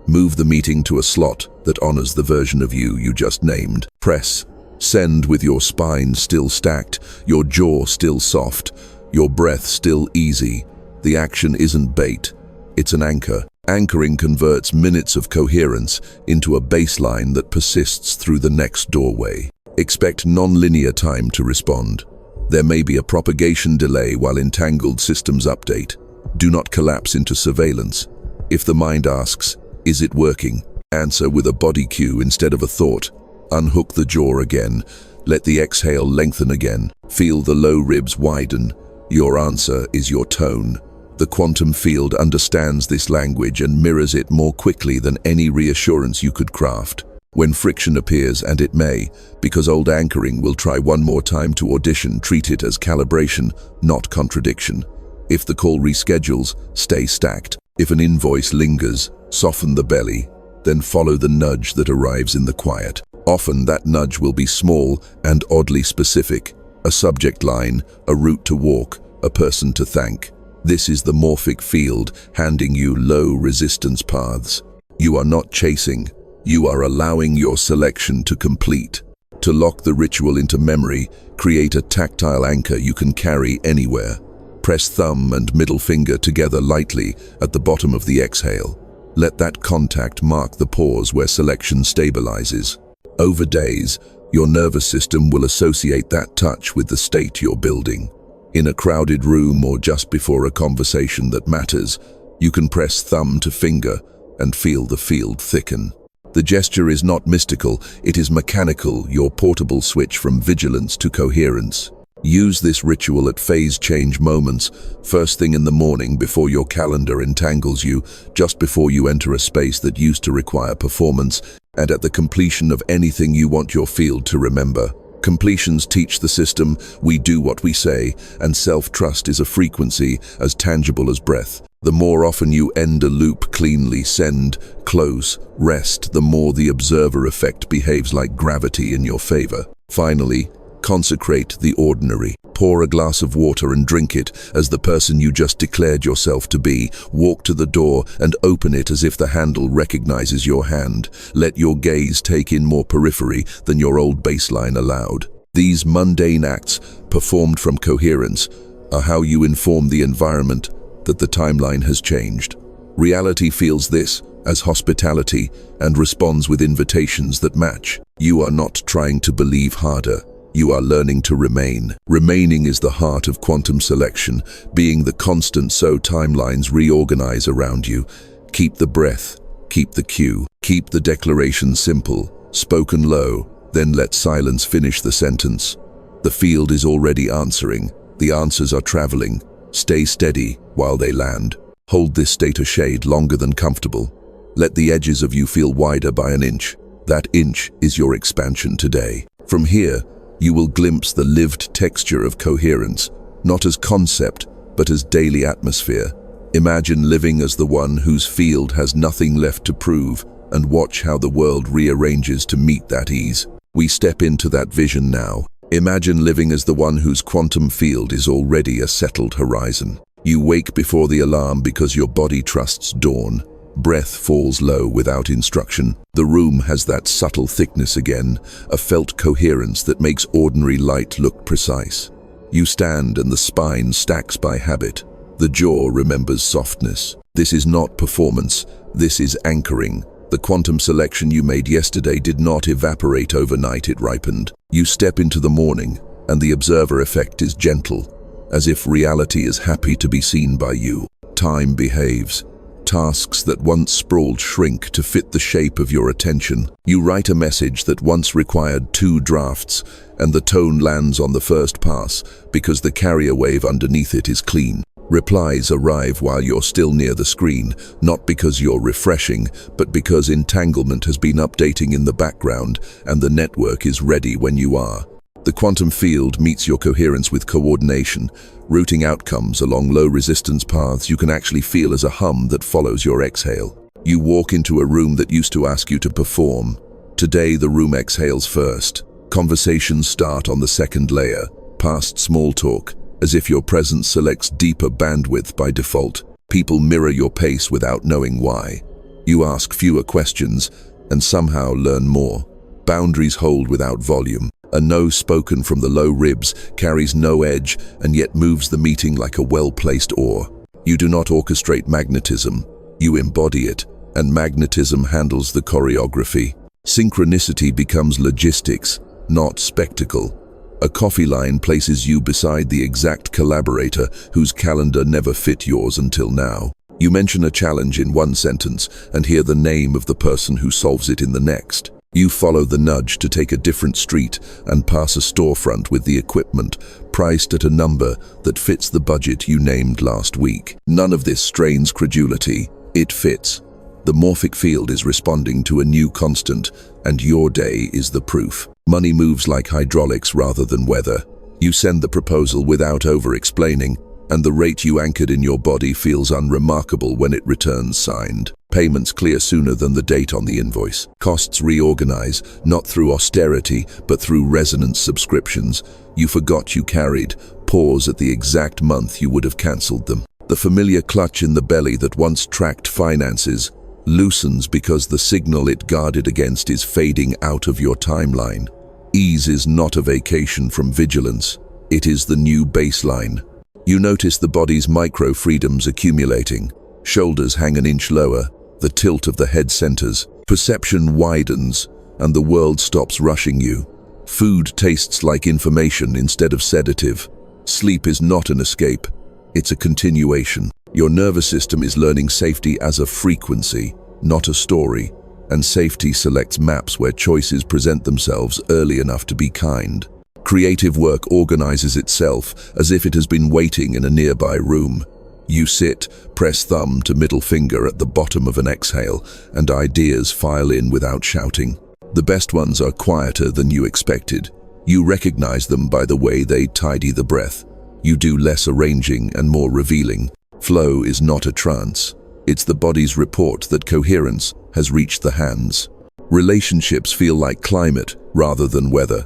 Speaker 1: Move the meeting to a slot that honors the version of you just named. Press send with your spine still stacked, your jaw still soft, your breath still easy. The action isn't bait, it's an anchor. Anchoring converts minutes of coherence into a baseline that persists through the next doorway. Expect non-linear time to respond. There may be a propagation delay while entangled systems update. Do not collapse into surveillance. If the mind asks, is it working? Answer with a body cue instead of a thought. Unhook the jaw again. Let the exhale lengthen again. Feel the low ribs widen. Your answer is your tone. The quantum field understands this language and mirrors it more quickly than any reassurance you could craft. When friction appears, and it may, because old anchoring will try one more time to audition, treat it as calibration, not contradiction. If the call reschedules, stay stacked. If an invoice lingers, soften the belly, then follow the nudge that arrives in the quiet. Often that nudge will be small and oddly specific. A subject line, a route to walk, a person to thank. This is the morphic field handing you low resistance paths. You are not chasing, you are allowing your selection to complete. To lock the ritual into memory, create a tactile anchor you can carry anywhere. Press thumb and middle finger together lightly at the bottom of the exhale. Let that contact mark the pause where selection stabilizes. Over days, your nervous system will associate that touch with the state you're building. In a crowded room or just before a conversation that matters, you can press thumb to finger and feel the field thicken. The gesture is not mystical, it is mechanical, your portable switch from vigilance to coherence. Use this ritual at phase change moments, first thing in the morning before your calendar entangles you, just before you enter a space that used to require performance, and at the completion of anything you want your field to remember. Completions teach the system, we do what we say, and self-trust is a frequency as tangible as breath. The more often you end a loop cleanly, send, close, rest, the more the observer effect behaves like gravity in your favor. Finally, consecrate the ordinary. Pour a glass of water and drink it as the person you just declared yourself to be. Walk to the door and open it as if the handle recognizes your hand. Let your gaze take in more periphery than your old baseline allowed. These mundane acts, performed from coherence, are how you inform the environment that the timeline has changed. Reality feels this as hospitality and responds with invitations that match. You are not trying to believe harder. You are learning to remain. Remaining is the heart of quantum selection, being the constant so timelines reorganize around you. Keep the breath, keep the cue, keep the declaration simple, spoken low, then let silence finish the sentence. The field is already answering. The answers are traveling. Stay steady while they land. Hold this state of shade longer than comfortable. Let the edges of you feel wider by an inch. That inch is your expansion today. From here, you will glimpse the lived texture of coherence, not as concept, but as daily atmosphere. Imagine living as the one whose field has nothing left to prove, and watch how the world rearranges to meet that ease. We step into that vision now. Imagine living as the one whose quantum field is already a settled horizon. You wake before the alarm because your body trusts dawn. Breath falls low without instruction. The room has that subtle thickness again, a felt coherence that makes ordinary light look precise. You stand and the spine stacks by habit. The jaw remembers softness. This is not performance, this is anchoring. The quantum selection you made yesterday did not evaporate overnight, it ripened. You step into the morning, and the observer effect is gentle, as if reality is happy to be seen by you. Time behaves. Tasks that once sprawled shrink to fit the shape of your attention. You write a message that once required 2 drafts, and the tone lands on the first pass because the carrier wave underneath it is clean. Replies arrive while you're still near the screen, not because you're refreshing, but because entanglement has been updating in the background and the network is ready when you are. The quantum field meets your coherence with coordination, routing outcomes along low-resistance paths you can actually feel as a hum that follows your exhale. You walk into a room that used to ask you to perform. Today, the room exhales first. Conversations start on the second layer, past small talk, as if your presence selects deeper bandwidth by default. People mirror your pace without knowing why. You ask fewer questions and somehow learn more. Boundaries hold without volume. A no spoken from the low ribs carries no edge and yet moves the meeting like a well-placed oar. You do not orchestrate magnetism, you embody it, and magnetism handles the choreography. Synchronicity becomes logistics, not spectacle. A coffee line places you beside the exact collaborator whose calendar never fit yours until now. You mention a challenge in one sentence and hear the name of the person who solves it in the next. You follow the nudge to take a different street and pass a storefront with the equipment priced at a number that fits the budget you named last week. None of this strains credulity. It fits. The morphic field is responding to a new constant, and your day is the proof. Money moves like hydraulics rather than weather. You send the proposal without over-explaining, and the rate you anchored in your body feels unremarkable when it returns signed. Payments clear sooner than the date on the invoice. Costs reorganize, not through austerity, but through resonance subscriptions. You forgot you carried. Pause at the exact month you would have cancelled them. The familiar clutch in the belly that once tracked finances loosens because the signal it guarded against is fading out of your timeline. Ease is not a vacation from vigilance. It is the new baseline. You notice the body's micro-freedoms accumulating. Shoulders hang an inch lower, the tilt of the head centers. Perception widens, and the world stops rushing you. Food tastes like information instead of sedative. Sleep is not an escape, it's a continuation. Your nervous system is learning safety as a frequency, not a story, and safety selects maps where choices present themselves early enough to be kind. Creative work organizes itself as if it has been waiting in a nearby room. You sit, press thumb to middle finger at the bottom of an exhale, and ideas file in without shouting. The best ones are quieter than you expected. You recognize them by the way they tidy the breath. You do less arranging and more revealing. Flow is not a trance. It's the body's report that coherence has reached the hands. Relationships feel like climate rather than weather.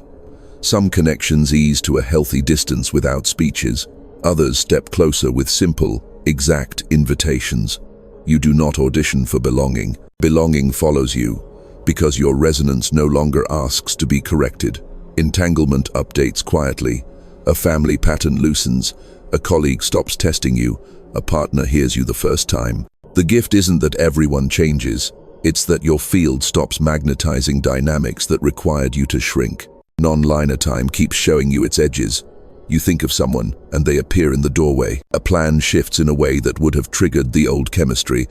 Speaker 1: Some connections ease to a healthy distance without speeches. Others step closer with simple, exact invitations. You do not audition for belonging. Belonging follows you, because your resonance no longer asks to be corrected. Entanglement updates quietly. A family pattern loosens. A colleague stops testing you. A partner hears you the first time. The gift isn't that everyone changes. It's that your field stops magnetizing dynamics that required you to shrink. Non-linear time keeps showing you its edges. You think of someone, and they appear in the doorway. A plan shifts in a way that would have triggered the old chemistry,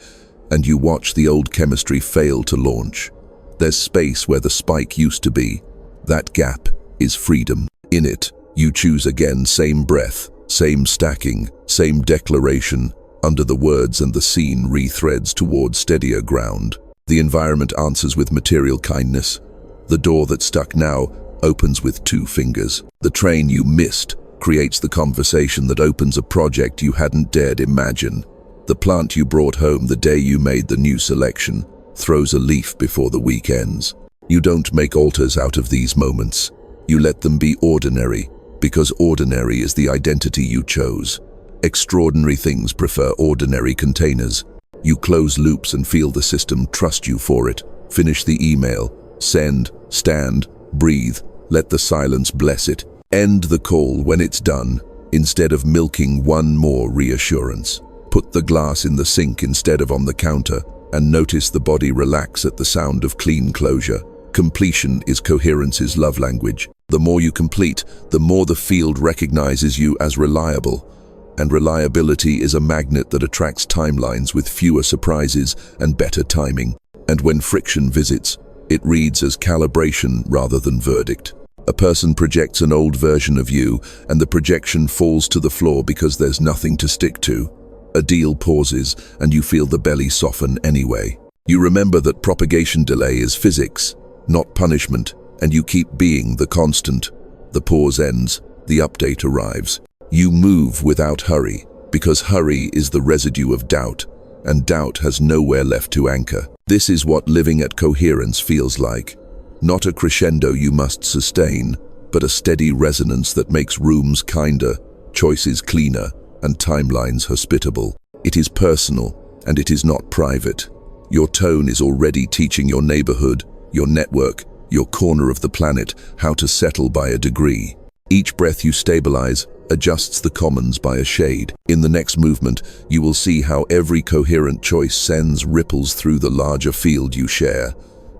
Speaker 1: and you watch the old chemistry fail to launch. There's space where the spike used to be. That gap is freedom. In it, you choose again, same breath, same stacking, same declaration. Under the words and the scene rethreads toward steadier ground. The environment answers with material kindness. The door that's stuck now opens with 2 fingers. The train you missed creates the conversation that opens a project you hadn't dared imagine. The plant you brought home the day you made the new selection throws a leaf before the week ends. You don't make altars out of these moments. You let them be ordinary, because ordinary is the identity you chose. Extraordinary things prefer ordinary containers. You close loops and feel the system trust you for it. Finish the email, send, stand, breathe, let the silence bless it. End the call when it's done, instead of milking one more reassurance. Put the glass in the sink instead of on the counter, and notice the body relax at the sound of clean closure. Completion is coherence's love language. The more you complete, the more the field recognizes you as reliable. And reliability is a magnet that attracts timelines with fewer surprises and better timing. And when friction visits, it reads as calibration rather than verdict. A person projects an old version of you, and the projection falls to the floor because there's nothing to stick to. A deal pauses, and you feel the belly soften anyway. You remember that propagation delay is physics, not punishment, and you keep being the constant. The pause ends, the update arrives. You move without hurry, because hurry is the residue of doubt, and doubt has nowhere left to anchor. This is what living at coherence feels like. Not a crescendo you must sustain, but a steady resonance that makes rooms kinder, choices cleaner, and timelines hospitable. It is personal, and it is not private. Your tone is already teaching your neighborhood, your network, your corner of the planet how to settle by a degree. Each breath you stabilize adjusts the commons by a shade. In the next movement, you will see how every coherent choice sends ripples through the larger field you share,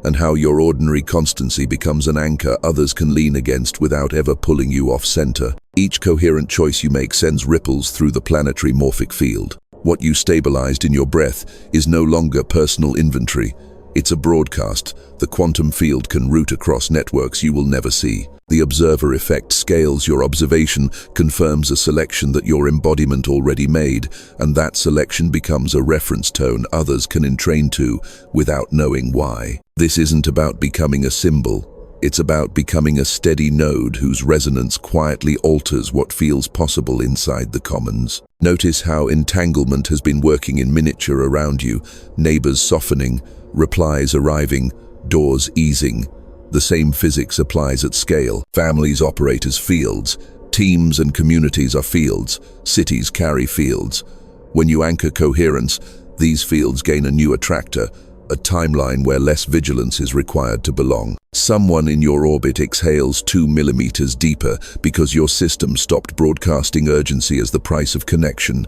Speaker 1: and how your ordinary constancy becomes an anchor others can lean against without ever pulling you off center. Each coherent choice you make sends ripples through the planetary morphic field. What you stabilized in your breath is no longer personal inventory. It's a broadcast. The quantum field can route across networks you will never see. The observer effect scales your observation, confirms a selection that your embodiment already made, and that selection becomes a reference tone others can entrain to without knowing why. This isn't about becoming a symbol. It's about becoming a steady node whose resonance quietly alters what feels possible inside the commons. Notice how entanglement has been working in miniature around you, neighbors softening, replies arriving, doors easing. The same physics applies at scale. Families operate as fields. Teams and communities are fields. Cities carry fields. When you anchor coherence, these fields gain a new attractor, a timeline where less vigilance is required to belong. Someone in your orbit exhales 2 millimeters deeper because your system stopped broadcasting urgency as the price of connection.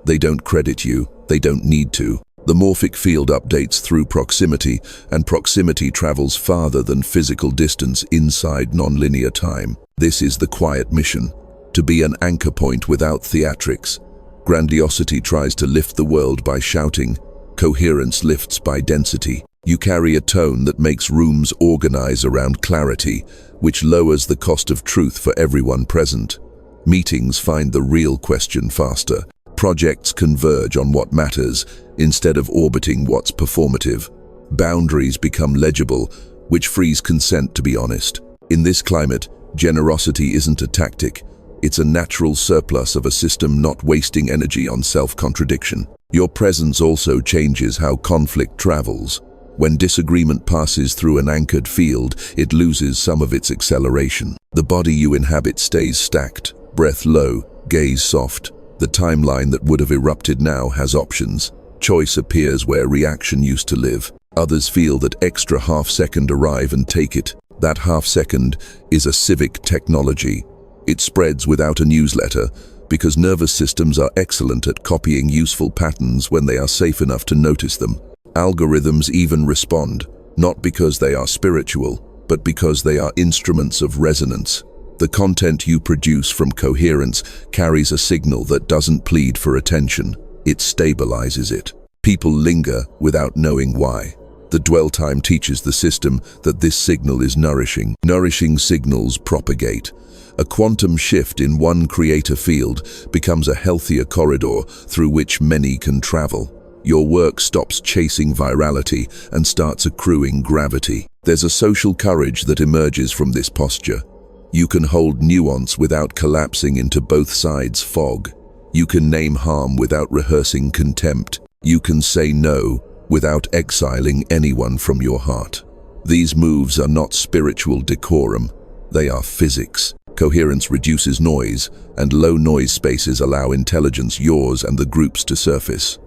Speaker 1: They don't credit you. They don't need to. The morphic field updates through proximity, and proximity travels farther than physical distance inside nonlinear time. This is the quiet mission, to be an anchor point without theatrics. Grandiosity tries to lift the world by shouting. Coherence lifts by density. You carry a tone that makes rooms organize around clarity, which lowers the cost of truth for everyone present. Meetings find the real question faster. Projects converge on what matters, instead of orbiting what's performative. Boundaries become legible, which frees consent to be honest. In this climate, generosity isn't a tactic. It's a natural surplus of a system not wasting energy on self-contradiction. Your presence also changes how conflict travels. When disagreement passes through an anchored field, it loses some of its acceleration. The body you inhabit stays stacked, breath low, gaze soft. The timeline that would have erupted now has options. Choice appears where reaction used to live. Others feel that extra half-second arrive and take it. That half-second is a civic technology. It spreads without a newsletter, because nervous systems are excellent at copying useful patterns when they are safe enough to notice them. Algorithms even respond, not because they are spiritual, but because they are instruments of resonance. The content you produce from coherence carries a signal that doesn't plead for attention. It stabilizes it. People linger without knowing why. The dwell time teaches the system that this signal is nourishing. Nourishing signals propagate. A quantum shift in one creator field becomes a healthier corridor through which many can travel. Your work stops chasing virality and starts accruing gravity. There's a social courage that emerges from this posture. You can hold nuance without collapsing into both sides' fog. You can name harm without rehearsing contempt. You can say no without exiling anyone from your heart. These moves are not spiritual decorum, they are physics. Coherence reduces noise, and low noise spaces allow intelligence, yours and the group's, to surface.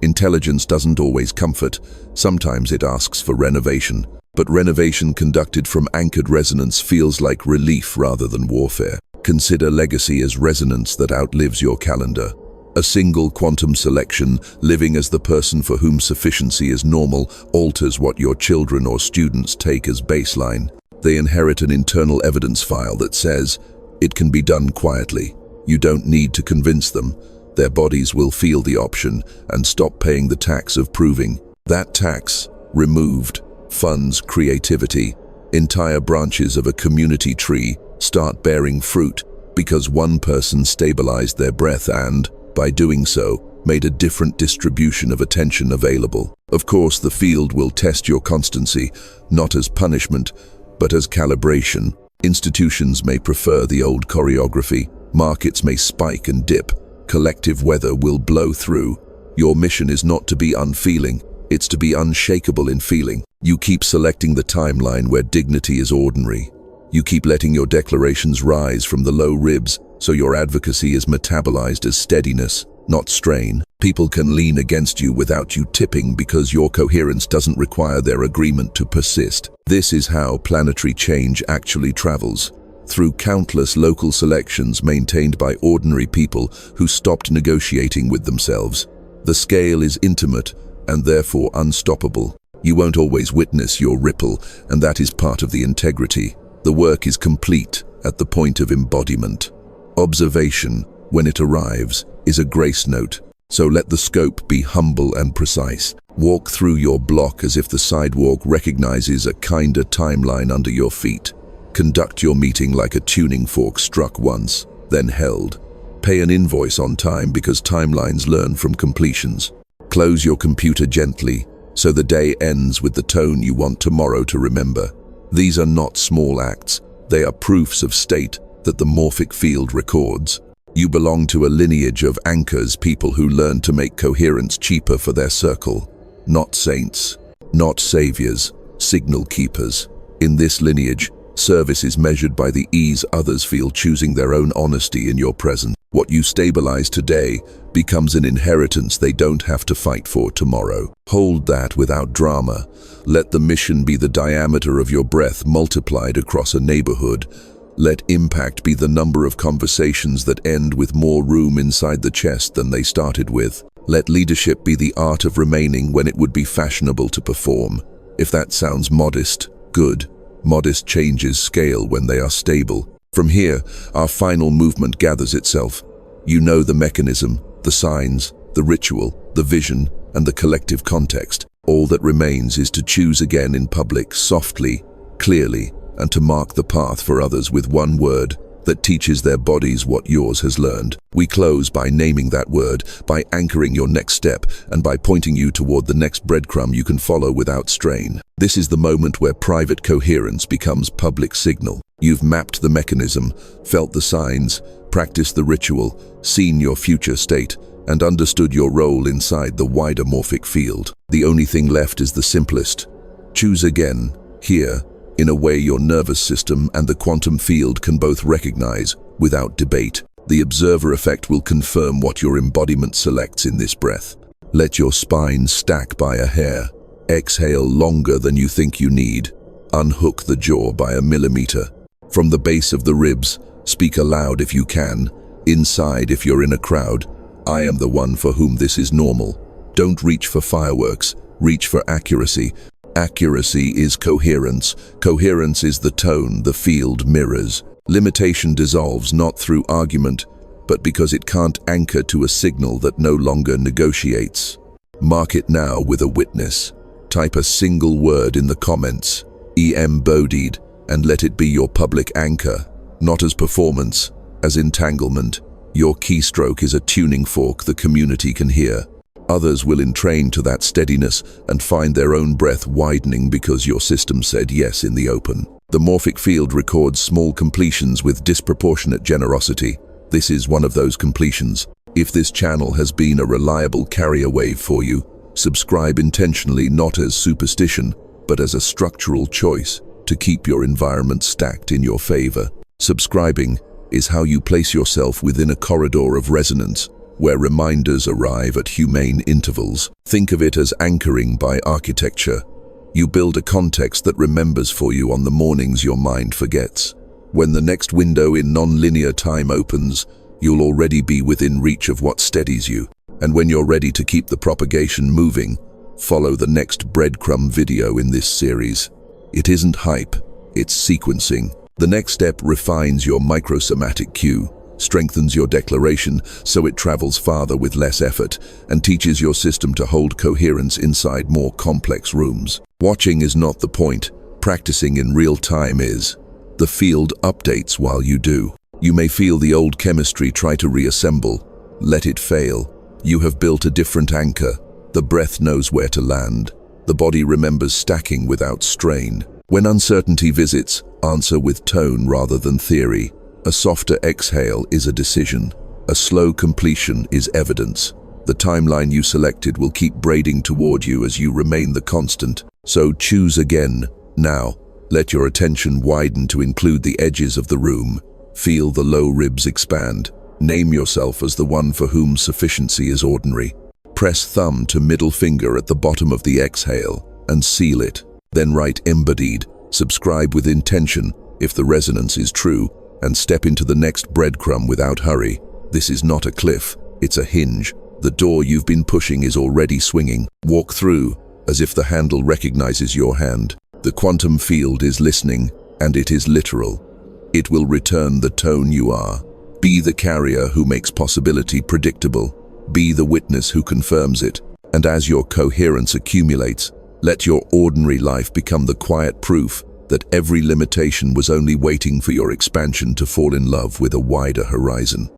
Speaker 1: Intelligence doesn't always comfort, sometimes it asks for renovation. But renovation conducted from anchored resonance feels like relief rather than warfare. Consider legacy as resonance that outlives your calendar. A single quantum selection, living as the person for whom sufficiency is normal, alters what your children or students take as baseline. They inherit an internal evidence file that says, it can be done quietly. You don't need to convince them. Their bodies will feel the option and stop paying the tax of proving. That tax, removed, funds creativity. Entire branches of a community tree start bearing fruit because one person stabilized their breath and, by doing so, made a different distribution of attention available. Of course, the field will test your constancy, not as punishment, but as calibration. Institutions may prefer the old choreography, markets may spike and dip, collective weather will blow through. Your mission is not to be unfeeling, it's to be unshakable in feeling. You keep selecting the timeline where dignity is ordinary. You keep letting your declarations rise from the low ribs, so your advocacy is metabolized as steadiness, not strain. People can lean against you without you tipping because your coherence doesn't require their agreement to persist. This is how planetary change actually travels, through countless local selections maintained by ordinary people who stopped negotiating with themselves. The scale is intimate and therefore unstoppable. You won't always witness your ripple, and that is part of the integrity. The work is complete at the point of embodiment. Observation, when it arrives, is a grace note, so let the scope be humble and precise. Walk through your block as if the sidewalk recognizes a kinder timeline under your feet. Conduct your meeting like a tuning fork struck once, then held. Pay an invoice on time because timelines learn from completions. Close your computer gently, so the day ends with the tone you want tomorrow to remember. These are not small acts, they are proofs of state that the morphic field records. You belong to a lineage of anchors, people who learn to make coherence cheaper for their circle. Not saints, not saviors, signal keepers. In this lineage, service is measured by the ease others feel choosing their own honesty in your presence. What you stabilize today becomes an inheritance they don't have to fight for tomorrow. Hold that without drama. Let the mission be the diameter of your breath multiplied across a neighborhood. Let impact be the number of conversations that end with more room inside the chest than they started with. Let leadership be the art of remaining when it would be fashionable to perform. If that sounds modest, good. Modest changes scale when they are stable. From here, our final movement gathers itself. You know the mechanism, the signs, the ritual, the vision, and the collective context. All that remains is to choose again in public, softly, clearly, and to mark the path for others with one word that teaches their bodies what yours has learned. We close by naming that word, by anchoring your next step, and by pointing you toward the next breadcrumb you can follow without strain. This is the moment where private coherence becomes public signal. You've mapped the mechanism, felt the signs, practiced the ritual, seen your future state, and understood your role inside the wider morphic field. The only thing left is the simplest, Choose again, here, in a way your nervous system and the quantum field can both recognize, without debate. The observer effect will confirm what your embodiment selects in this breath. Let your spine stack by a hair. Exhale longer than you think you need. Unhook the jaw by a millimeter. From the base of the ribs, speak aloud if you can. Inside if you're in a crowd. I am the one for whom this is normal. Don't reach for fireworks. Reach for accuracy. Accuracy is coherence. Coherence is the tone the field mirrors. Limitation dissolves not through argument, but because it can't anchor to a signal that no longer negotiates. Mark it now with a witness. Type a single word in the comments, embodied, and let it be your public anchor, not as performance, as entanglement. Your keystroke is a tuning fork the community can hear. Others will entrain to that steadiness and find their own breath widening because your system said yes in the open. The morphic field records small completions with disproportionate generosity. This is one of those completions. If this channel has been a reliable carrier wave for you, subscribe intentionally, not as superstition, but as a structural choice to keep your environment stacked in your favor. Subscribing is how you place yourself within a corridor of resonance where reminders arrive at humane intervals. Think of it as anchoring by architecture. You build a context that remembers for you on the mornings your mind forgets. When the next window in non-linear time opens, you'll already be within reach of what steadies you. And when you're ready to keep the propagation moving, follow the next breadcrumb video in this series. It isn't hype, it's sequencing. The next step refines your micro-somatic cue, strengthens your declaration so it travels farther with less effort, and teaches your system to hold coherence inside more complex rooms. Watching is not the point, practicing in real time is. The field updates while you do. You may feel the old chemistry try to reassemble. Let it fail. You have built a different anchor. The breath knows where to land. The body remembers stacking without strain. When uncertainty visits, answer with tone rather than theory. A softer exhale is a decision. A slow completion is evidence. The timeline you selected will keep braiding toward you as you remain the constant. So choose again. Now, let your attention widen to include the edges of the room. Feel the low ribs expand. Name yourself as the one for whom sufficiency is ordinary. Press thumb to middle finger at the bottom of the exhale and seal it. Then write embodied. Subscribe with intention if the resonance is true, and step into the next breadcrumb without hurry. This is not a cliff, it's a hinge. The door you've been pushing is already swinging. Walk through, as if the handle recognizes your hand. The quantum field is listening, and it is literal. It will return the tone you are. Be the carrier who makes possibility predictable. Be the witness who confirms it. And as your coherence accumulates, let your ordinary life become the quiet proof that every limitation was only waiting for your expansion to fall in love with a wider horizon.